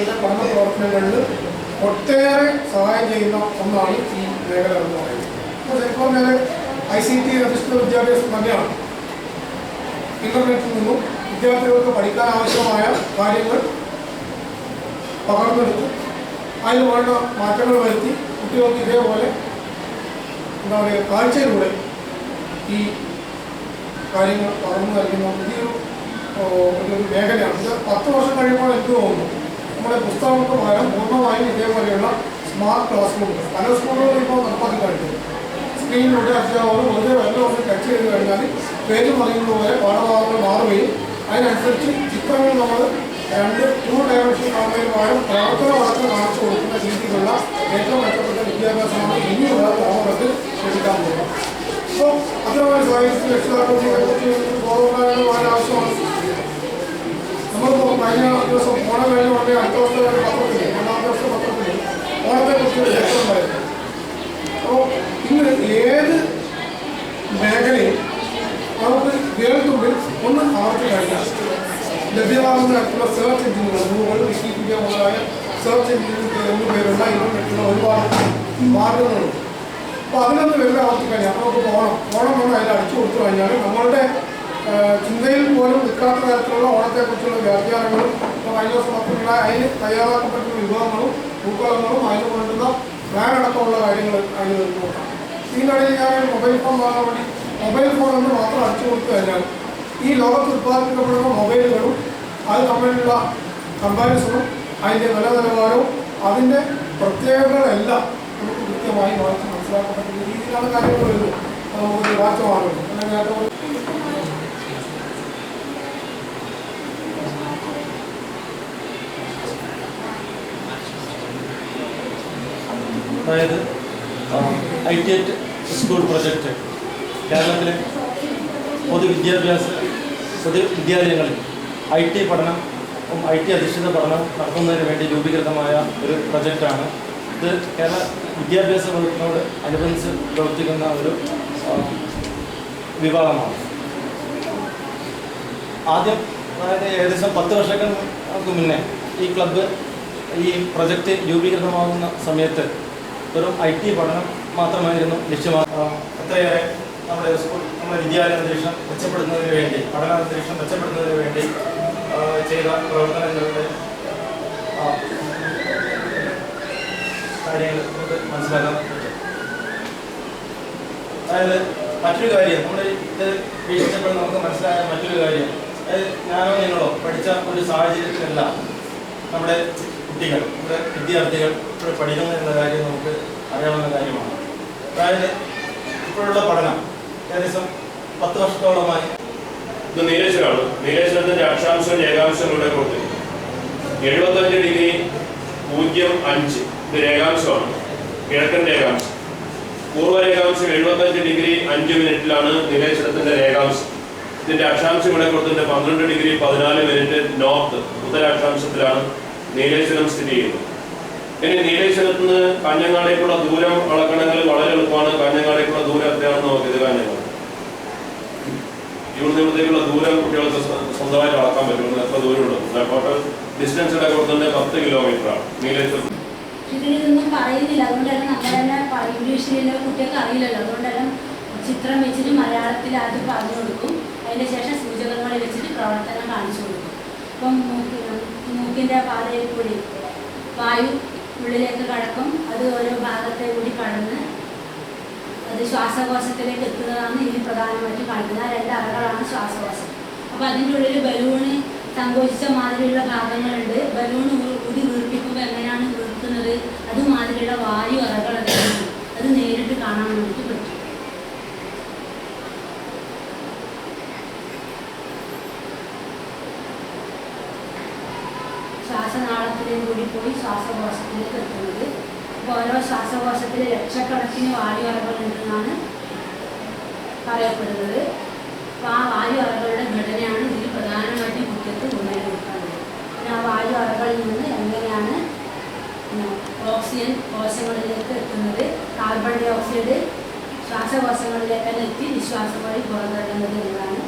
വിദ്യാർത്ഥികളുടെ പഠന പ്രവർത്തനങ്ങളിൽ ഒട്ടേറെ സഹായം ചെയ്യുന്ന ഒന്നാണ് ഈ മേഖല എന്ന് പറയുന്നത്. അപ്പോൾ ചിലപ്പോൾ ഞാൻ ICT അധിഷ്ഠിത വിദ്യാഭ്യാസം തന്നെയാണ്. ഇന്റർനെറ്റിൽ നിന്നും വിദ്യാർത്ഥികൾക്ക് പഠിക്കാൻ ആവശ്യമായ കാര്യങ്ങൾ പകർന്നെടുത്ത് അതിന് വേണ്ട മാറ്റങ്ങൾ വരുത്തി കുട്ടികൾക്ക് ഇതേപോലെ എന്താ പറയുക കാഴ്ചയിലൂടെ ഈ കാര്യങ്ങൾ പകർന്നു നൽകുന്ന പുതിയൊരു മേഖലയാണ്. ഇത് 10 വർഷം കഴിയുമ്പോൾ എനിക്ക് തോന്നുന്നു നമ്മുടെ പുസ്തകങ്ങൾക്ക് പകരം പൂർണ്ണമായും ഇതേപോലെയുള്ള സ്മാർട്ട് ക്ലാസ് റൂമുകൾ പല സ്കൂളുകളും ഇപ്പോൾ നടപ്പാക്കി കഴിഞ്ഞു. സ്ക്രീനിലൂടെ അധ്യാപകർ വെറുതെ വല്ലതും ടച്ച് ചെയ്ത് കഴിഞ്ഞാൽ പേര് പറയുന്നത് പോലെ പാഠഭാഗങ്ങൾ മാറുകയും അതിനനുസരിച്ച് ചിത്രങ്ങൾ നമ്മൾ 2 ഡയമെൻഷൻ കാണുന്നതിന് പകരം പ്രവർത്തനമടക്കം കാണിച്ചു കൊടുക്കുന്ന രീതിയിലുള്ള ഏറ്റവും മെച്ചപ്പെട്ട വിദ്യാഭ്യാസമാണ് ഇനിയുള്ള തലമുറക്ക് ലഭിക്കാൻ പോകുന്നത്. അപ്പോൾ അത്തരമായ സാഹിത്യ രക്ഷിതാക്കൾക്ക് ബോധവൽക്കരണം ആവശ്യമാണ്. നമ്മളിപ്പോൾ കഴിഞ്ഞ ദിവസം ഓണം കഴിഞ്ഞ ഉടനെ അടുത്ത വർഷം പത്രത്തിൽ 2ാമത്തെ വർഷം പത്രത്തിൽ ഓണത്തെക്കുറിച്ച് ചരിത്രം പറയുന്നത്. അപ്പോൾ ഇന്ന് ഏത് മേഖലയും നമുക്ക് കേൾക്കുമ്പോൾ ഒന്ന് ആവർത്തി കഴിഞ്ഞാൽ ലഭ്യമാകുന്ന തരത്തിലുള്ള സെർച്ച് എഞ്ചിനുകൾ ഗൂഗിൾ, വിക്കിപീഡിയ മുതലായ സെർച്ച് എഞ്ചിനുകൾക്ക് എന്ന് പേരുള്ള ഇന്റർനെറ്റിലുള്ള ഒരുപാട് മാർഗങ്ങളുണ്ട്. അപ്പോൾ അതിനൊന്ന് വെറുതെ ആവർത്തി കഴിഞ്ഞാൽ നമുക്ക് ഓണം ഒന്ന് അതിൽ അടിച്ചു കൊടുത്തു കഴിഞ്ഞാൽ നമ്മളുടെ ചിന്തയിൽ പോലും നിൽക്കാത്ത തരത്തിലുള്ള ഓണത്തെക്കുറിച്ചുള്ള വ്യാഖ്യാനങ്ങളും ഇപ്പോൾ കഴിഞ്ഞ ദിവസം പത്രത്തിലുള്ള അതിന് തയ്യാറാക്കപ്പെട്ടുള്ള വിഭവങ്ങളും പൂക്കളങ്ങളും അതിന് വേണ്ടുന്ന പ്ലാൻ അടക്കമുള്ള കാര്യങ്ങൾ അതിന് നോക്കാം. ഇതിനിടയിൽ ഞാൻ മൊബൈൽ ഫോൺ വാങ്ങാൻ വേണ്ടി മൊബൈൽ ഫോൺ എന്ന് മാത്രം അടിച്ചു കൊടുത്തു കഴിഞ്ഞാൽ ഈ ലോകത്ത് ഉത്പാദിപ്പിക്കപ്പെടുന്ന മൊബൈലുകളും അത് തമ്മിലുള്ള കമ്പാരിസണും അതിൻ്റെ വില നിലവാരവും അതിൻ്റെ പ്രത്യേകതകളെല്ലാം നമുക്ക് കൃത്യമായി വായിച്ച് മനസ്സിലാക്കപ്പെട്ട രീതിയിലാണ് കാര്യങ്ങൾ വരുന്നത്. നമുക്ക് വാച്ചമാകുന്നത് അല്ലെങ്കിൽ അതായത് ITET സ്കൂൾ പ്രൊജക്റ്റ് കേരളത്തിലെ പൊതുവിദ്യാലയങ്ങളിൽ IT പഠനം IT അധിഷ്ഠിത പഠനം നടത്തുന്നതിന് വേണ്ടി രൂപീകൃതമായ ഒരു പ്രൊജക്റ്റാണ്. ഇത് കേരള വിദ്യാഭ്യാസ വകുപ്പിനോട് അനുബന്ധിച്ച് പ്രവർത്തിക്കുന്ന ഒരു വിഭാഗമാണ്. ആദ്യം അതായത് ഏകദേശം 10 വർഷങ്ങൾക്ക് മുന്നേ ഈ ക്ലബ്ബ് ഈ പ്രൊജക്റ്റ് രൂപീകൃതമാകുന്ന സമയത്ത് വെറും IT പഠനം മാത്രമായിരുന്നു ലക്ഷ്യമാക്കുക. എത്രയേറെ നമ്മുടെ വിദ്യാലയ അന്തരീക്ഷം മെച്ചപ്പെടുന്നതിന് വേണ്ടി പഠനാന്തരീക്ഷം മെച്ചപ്പെടുന്നതിന് വേണ്ടി ചെയ്ത പ്രവർത്തനങ്ങളുടെ കാര്യങ്ങൾ നമുക്ക് മനസ്സിലാക്കാൻ പറ്റും. അതായത് മറ്റൊരു കാര്യം നമ്മൾ ഇത് വീക്ഷിച്ചപ്പോൾ നമുക്ക് മനസ്സിലായ മറ്റൊരു കാര്യം, അതായത് ഞാനോ നിങ്ങളോ പഠിച്ച ഒരു സാഹചര്യത്തിലല്ല നമ്മുടെ കുട്ടികൾ, നമ്മുടെ വിദ്യാർത്ഥികൾ ഇപ്പോൾ പഠിക്കുന്നു എന്ന കാര്യം നമുക്ക് അറിയാവുന്ന കാര്യമാണ്. അതായത് ഇപ്പോഴുള്ള പഠനം ഏകദേശം 10 വർഷത്തോളമായി ഇത് നീലേശ്വരമാണ്. നീലേശ്വരത്തിന്റെ അക്ഷാംശം രേഖാംശങ്ങളുടെ കൊടുത്ത് 75 ഡിഗ്രി 0.5 ഇത് രേഖാംശമാണ്, കിഴക്കൻ രേഖാംശം. പൂർവ്വ രേഖാംശം 75 ഡിഗ്രി 5 മിനിറ്റിലാണ് നീലേശ്വരത്തിന്റെ രേഖാംശം. ഇതിന്റെ അക്ഷാംശം ഇവിടെ കൊടുത്തിട്ട് 12 ഡിഗ്രി 14 മിനിറ്റ് നോർത്ത് ഉത്തരാക്ഷാംശത്തിലാണ് നീലേശ്വരം സ്ഥിതി ചെയ്യുന്നത്. ഇനി നീലേശ്വരത്ത് നിന്ന് കാഞ്ഞങ്ങാടേക്കുള്ള ദൂരം അളക്കണമെങ്കിൽ വളരെ എളുപ്പമാണ്. കാഞ്ഞങ്ങാടേക്കുള്ള ദൂരം എത്രയാണെന്ന് നോക്കിയത് കാഞ്ഞങ്ങാട് ഇവിടുത്തേക്കുള്ള ദൂരം കുട്ടികൾക്ക് സ്വന്തമായിട്ട് അളക്കാൻ പറ്റും. എത്ര ദൂരമുള്ളത് ടോട്ടൽ ഡിസ്റ്റൻസ് ഇവിടെ കൊടുത്തിട്ട് 10 കിലോമീറ്ററാണ് നീലേശ്വരം. ഇതിലൊന്നും പറയുന്നില്ല, അതുകൊണ്ടെല്ലാം നമ്മളെല്ലാം ഇംഗ്ലീഷിലെ കുട്ടികൾക്ക് അറിയില്ലല്ലോ. അതുകൊണ്ടെല്ലാം ചിത്രം വെച്ചിട്ട് മലയാളത്തിൽ ആദ്യം പറഞ്ഞു കൊടുക്കും. അതിന് ശേഷം സൂചകങ്ങളെ വെച്ചിട്ട് പ്രവർത്തനം കാണിച്ചു കൊടുക്കും. ഇപ്പം മൂക്കിൻ്റെ പാതയിൽ കൂടി വായു ഉള്ളിലേക്ക് കടക്കും, അത് ഓരോ ഭാഗത്തെ കൂടി കടന്ന് അത് ശ്വാസകോശത്തിലേക്ക് എത്തുന്നതാണ് ഇതിന് പ്രധാനമായിട്ട് കാണിക്കുന്നത്. ആ 2 അറകളാണ് ശ്വാസകോശം. അപ്പോൾ അതിൻ്റെ ഉള്ളിൽ ബലൂണ് സങ്കോചിച്ച മാതിരിയുള്ള ഭാഗങ്ങളുണ്ട്. ബലൂൺ ഊതി വീർപ്പിക്കുമ്പോൾ എങ്ങനെയാണ് വീർക്കുന്നത് അതുമാതിരിയുള്ള വായു അറകൾ അത് നേരിട്ട് കാണാൻ വേണ്ടിയിട്ട് പറ്റും. ശ്വാസനാളത്തിലേക്ക് കൂടി പോയി ശ്വാസകോശത്തിലേക്ക് എത്തുന്നത്. അപ്പോൾ ഓരോ ശ്വാസകോശത്തിൽ ലക്ഷക്കണക്കിന് വായു അറകളുണ്ടെന്നാണ് പറയപ്പെടുന്നത്. അപ്പോൾ ആ വായു അറകളുടെ ഘടനയാണ് ഇതിൽ പ്രധാനമായിട്ടും കുട്ടികൾക്ക് മുന്നേറി കൊടുക്കുന്നത്. പിന്നെ ആ വായു അറകളിൽ നിന്ന് എങ്ങനെയാണ് ഓക്സിജൻ കോശങ്ങളിലേക്ക് എത്തുന്നത്, കാർബൺ ഡൈ ഓക്സൈഡ് ശ്വാസകോശങ്ങളിലേക്ക് എത്തി നിശ്വാസം വഴി പുറന്തള്ളുന്നത് എന്നതാണ്